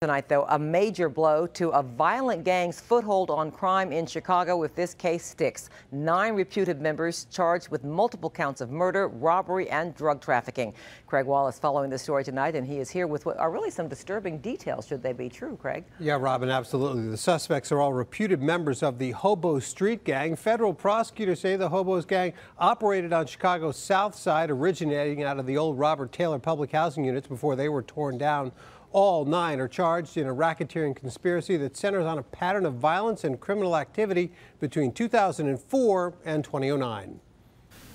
Tonight, though, a major blow to a violent gang's foothold on crime in Chicago if this case sticks. 9 reputed members charged with multiple counts of murder, robbery, and drug trafficking. Craig Wall is following the story tonight, and he is here with what are really some disturbing details, should they be true, Craig. Yeah, Robin, absolutely. The suspects are all reputed members of the Hobo Street Gang. Federal prosecutors say the Hobos gang operated on Chicago's South Side, originating out of the old Robert Taylor public housing units before they were torn down. All 9 are charged in a racketeering conspiracy that centers on a pattern of violence and criminal activity between 2004 and 2009.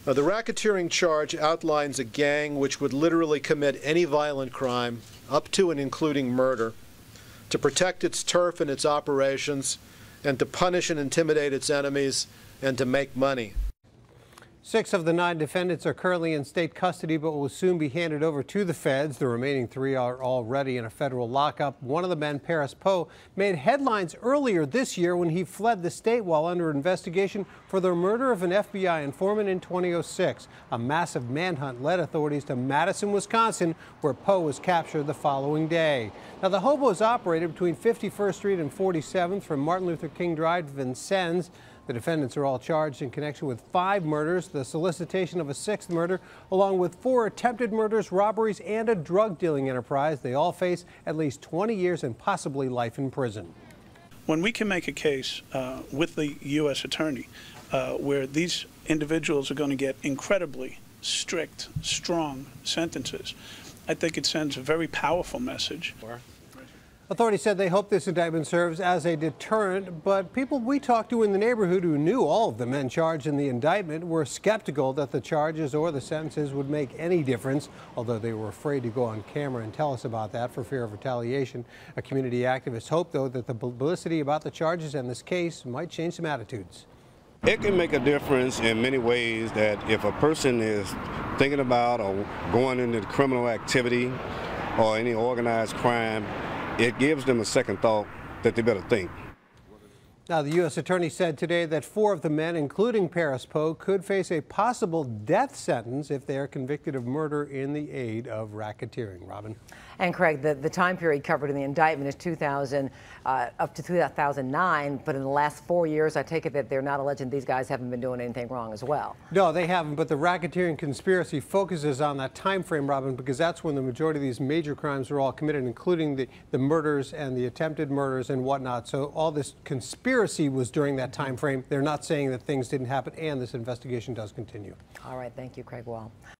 The racketeering charge outlines a gang which would literally commit any violent crime, up to and including murder, to protect its turf and its operations, and to punish and intimidate its enemies, and to make money. 6 of the 9 defendants are currently in state custody but will soon be handed over to the feds. The remaining 3 are already in a federal lockup. One of the men, Paris Poe, made headlines earlier this year when he fled the state while under investigation for the murder of an FBI informant in 2006. A massive manhunt led authorities to Madison, Wisconsin, where Poe was captured the following day. Now, the Hobos operated between 51st Street and 47th from Martin Luther King Drive to Vincennes. The defendants are all charged in connection with 5 murders, the solicitation of a 6th murder, along with 4 attempted murders, robberies, and a drug dealing enterprise. They all face at least 20 years and possibly life in prison. When we can make a case with the U.S. attorney where these individuals are going to get incredibly strict, strong sentences, I think it sends a very powerful message. Authorities said they hope this indictment serves as a deterrent, but people we talked to in the neighborhood who knew all of the men charged in the indictment were skeptical that the charges or the sentences would make any difference, although they were afraid to go on camera and tell us about that for fear of retaliation. A community activist hoped, though, that the publicity about the charges and this case might change some attitudes. It can make a difference in many ways, that if a person is thinking about or going into criminal activity or any organized crime, it gives them a second thought that they better think. Now, the U.S. attorney said today that 4 of the men, including Paris Poe, could face a possible death sentence if they are convicted of murder in the aid of racketeering. Robin. And Craig, the time period covered in the indictment is 2000 up to 2009, but in the last 4 years, I take it that they're not alleging these guys haven't been doing anything wrong as well. No, they haven't, but the racketeering conspiracy focuses on that time frame, Robin, because that's when the majority of these major crimes are all committed, including the murders and the attempted murders and whatnot. So all this conspiracy was during that time frame. They're not saying that things didn't happen, and this investigation does continue. All right, thank you, Craig Wall.